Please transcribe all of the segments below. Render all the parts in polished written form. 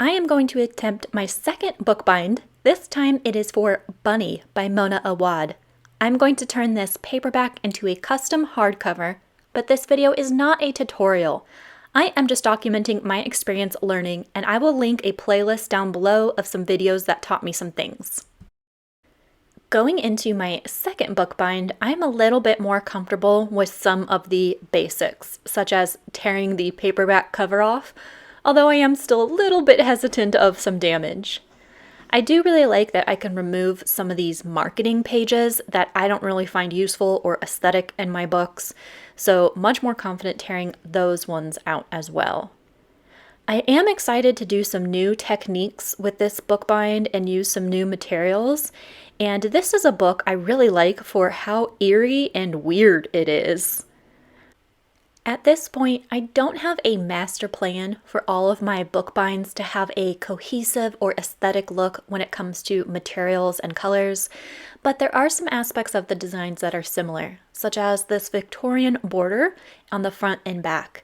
I am going to attempt my second bookbind. This time it is for Bunny by Mona Awad. I'm going to turn this paperback into a custom hardcover, but this video is not a tutorial. I am just documenting my experience learning, and I will link a playlist down below of some videos that taught me some things. Going into my second bookbind, I'm a little bit more comfortable with some of the basics, such as tearing the paperback cover off, although I am still a little bit hesitant of some damage. I do really like that I can remove some of these marketing pages that I don't really find useful or aesthetic in my books, so much more confident tearing those ones out as well. I am excited to do some new techniques with this bookbind and use some new materials, and this is a book I really like for how eerie and weird it is. At this point, I don't have a master plan for all of my bookbinds to have a cohesive or aesthetic look when it comes to materials and colors, but there are some aspects of the designs that are similar, such as this Victorian border on the front and back.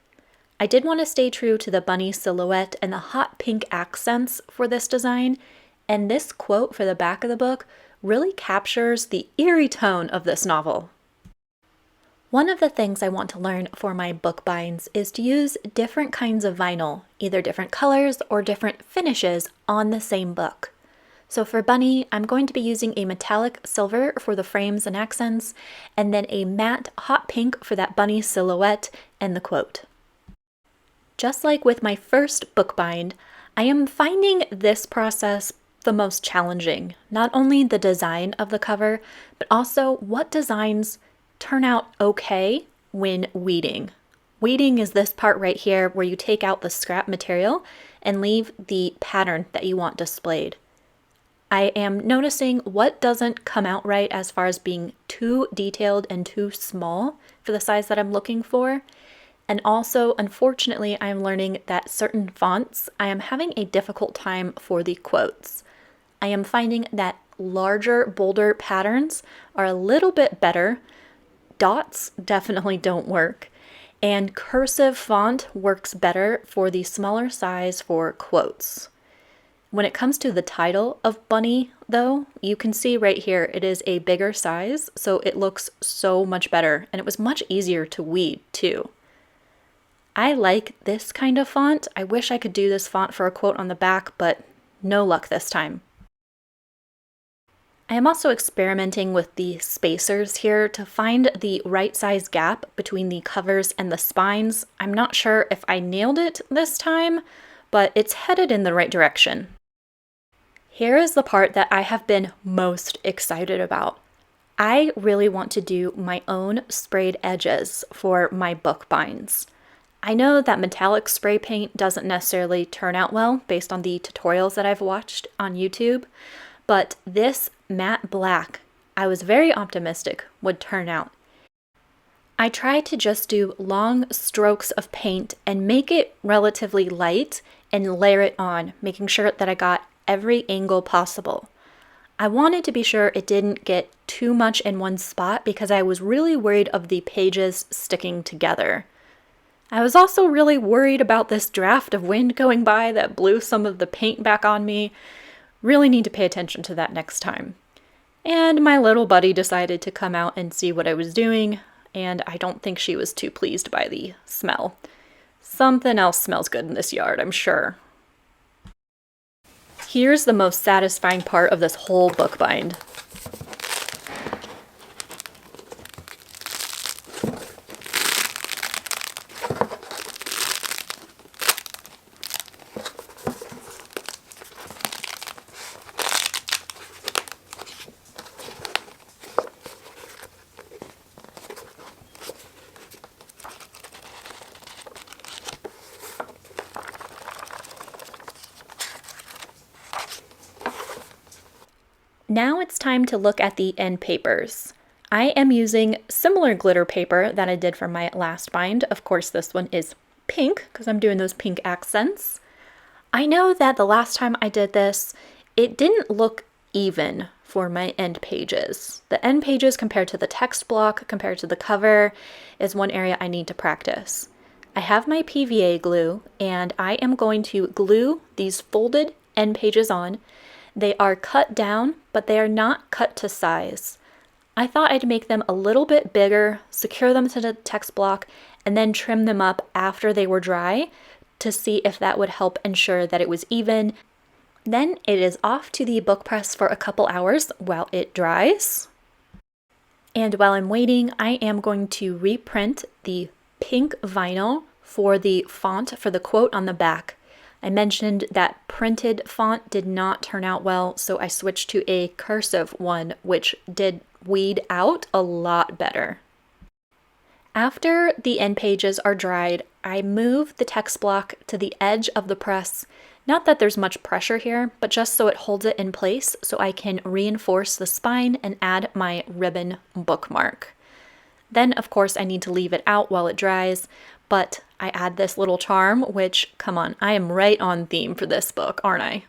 I did want to stay true to the bunny silhouette and the hot pink accents for this design, and this quote for the back of the book really captures the eerie tone of this novel. One of the things I want to learn for my bookbinds is to use different kinds of vinyl, either different colors or different finishes on the same book. So for Bunny, I'm going to be using a metallic silver for the frames and accents, and then a matte hot pink for that bunny silhouette and the quote. Just like with my first bookbind, I am finding this process the most challenging. Not only the design of the cover, but also what designs turn out okay when weeding. Weeding is this part right here where you take out the scrap material and leave the pattern that you want displayed. I am noticing what doesn't come out right as far as being too detailed and too small for the size that I'm looking for. And also, unfortunately, I'm learning that certain fonts, I am having a difficult time for the quotes. I am finding that larger, bolder patterns are a little bit better. Dots definitely don't work. And cursive font works better for the smaller size for quotes. When it comes to the title of Bunny, though, you can see right here it is a bigger size, so it looks so much better, and it was much easier to weed too. I like this kind of font. I wish I could do this font for a quote on the back, but no luck this time. I am also experimenting with the spacers here to find the right size gap between the covers and the spines. I'm not sure if I nailed it this time, but it's headed in the right direction. Here is the part that I have been most excited about. I really want to do my own sprayed edges for my bookbinds. I know that metallic spray paint doesn't necessarily turn out well based on the tutorials that I've watched on YouTube, but this matte black, I was very optimistic would turn out. I tried to just do long strokes of paint and make it relatively light and layer it on, making sure that I got every angle possible. I wanted to be sure it didn't get too much in one spot because I was really worried of the pages sticking together. I was also really worried about this draft of wind going by that blew some of the paint back on me. Really need to pay attention to that next time. And my little buddy decided to come out and see what I was doing, and I don't think she was too pleased by the smell. Something else smells good in this yard, I'm sure. Here's the most satisfying part of this whole bookbind. Now it's time to look at the end papers. I am using similar glitter paper that I did for my last bind. Of course, this one is pink because I'm doing those pink accents. I know that the last time I did this, it didn't look even for my end pages. The end pages compared to the text block, compared to the cover, is one area I need to practice. I have my PVA glue and I am going to glue these folded end pages on. They are cut down, but they are not cut to size. I thought I'd make them a little bit bigger, secure them to the text block, and then trim them up after they were dry to see if that would help ensure that it was even. Then it is off to the book press for a couple hours while it dries. And while I'm waiting, I am going to reprint the pink vinyl for the font for the quote on the back. I mentioned that printed font did not turn out well, so I switched to a cursive one, which did weed out a lot better. After the end pages are dried, I move the text block to the edge of the press. Not that there's much pressure here, but just so it holds it in place so I can reinforce the spine and add my ribbon bookmark. Then, of course, I need to leave it out while it dries, but I add this little charm, which, come on, I am right on theme for this book, aren't I?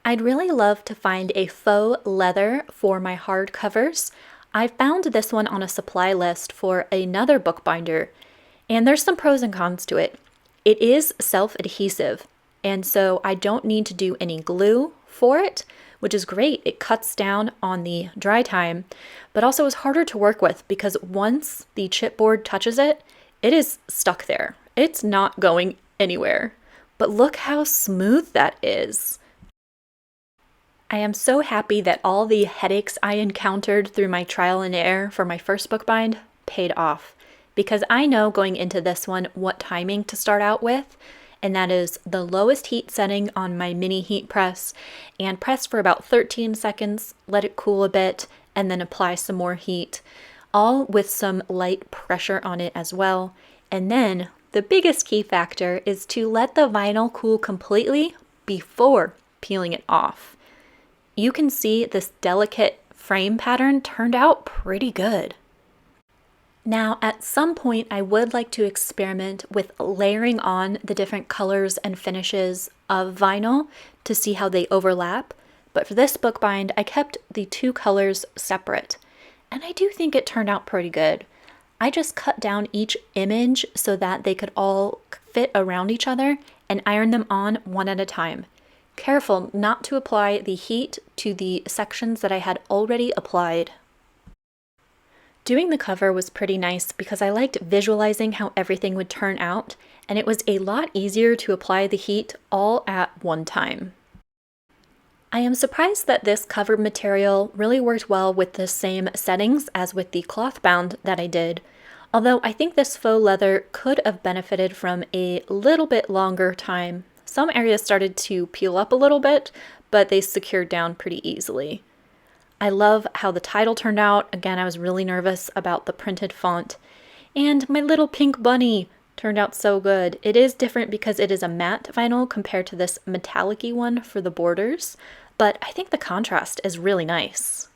I'd really love to find a faux leather for my hardcovers. I found this one on a supply list for another bookbinder, and there's some pros and cons to it. It is self-adhesive, and so I don't need to do any glue for it, which is great. It cuts down on the dry time, but also is harder to work with because once the chipboard touches it, it is stuck there. It's not going anywhere. But look how smooth that is. I am so happy that all the headaches I encountered through my trial and error for my first bookbind paid off, because I know going into this one what timing to start out with, and that is the lowest heat setting on my mini heat press, and press for about 13 seconds, let it cool a bit, and then apply some more heat, all with some light pressure on it as well. And then the biggest key factor is to let the vinyl cool completely before peeling it off. You can see this delicate frame pattern turned out pretty good. Now, at some point, I would like to experiment with layering on the different colors and finishes of vinyl to see how they overlap. But for this bookbind, I kept the two colors separate, and I do think it turned out pretty good. I just cut down each image so that they could all fit around each other and iron them on one at a time. Careful not to apply the heat to the sections that I had already applied. Doing the cover was pretty nice because I liked visualizing how everything would turn out, and it was a lot easier to apply the heat all at one time. I am surprised that this cover material really worked well with the same settings as with the cloth bound that I did, although I think this faux leather could have benefited from a little bit longer time. Some areas started to peel up a little bit, but they secured down pretty easily. I love how the title turned out. Again, I was really nervous about the printed font. And my little pink bunny turned out so good. It is different because it is a matte vinyl compared to this metallic-y one for the borders, but I think the contrast is really nice.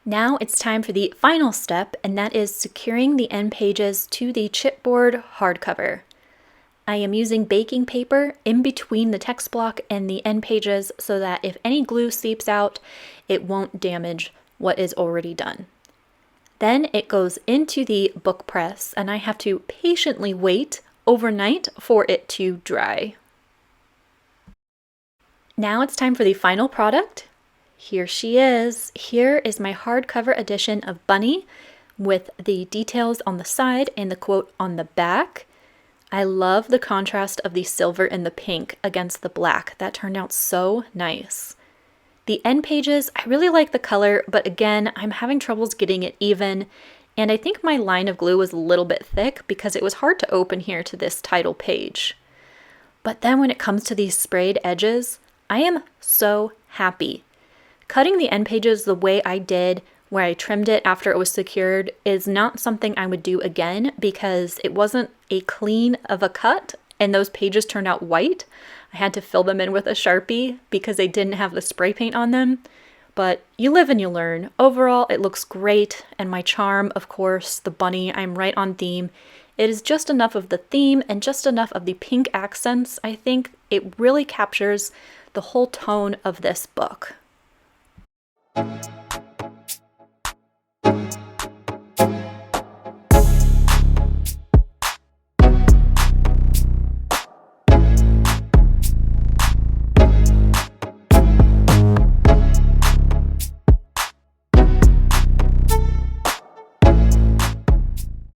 Now it's time for the final step, and that is securing the end pages to the chipboard hardcover. I am using baking paper in between the text block and the end pages so that if any glue seeps out, it won't damage what is already done. Then it goes into the book press, and I have to patiently wait overnight for it to dry. Now it's time for the final product. Here she is. Here is my hardcover edition of Bunny with the details on the side and the quote on the back. I love the contrast of the silver and the pink against the black. That turned out so nice. The end pages, I really like the color, but again, I'm having troubles getting it even, and I think my line of glue was a little bit thick because it was hard to open here to this title page. But then when it comes to these sprayed edges, I am so happy. Cutting the end pages the way I did, where I trimmed it after it was secured, is not something I would do again because it wasn't a clean of a cut and those pages turned out white. I had to fill them in with a Sharpie because they didn't have the spray paint on them. But you live and you learn. Overall, it looks great, and my charm, of course, the bunny, I'm right on theme. It is just enough of the theme and just enough of the pink accents. I think it really captures the whole tone of this book.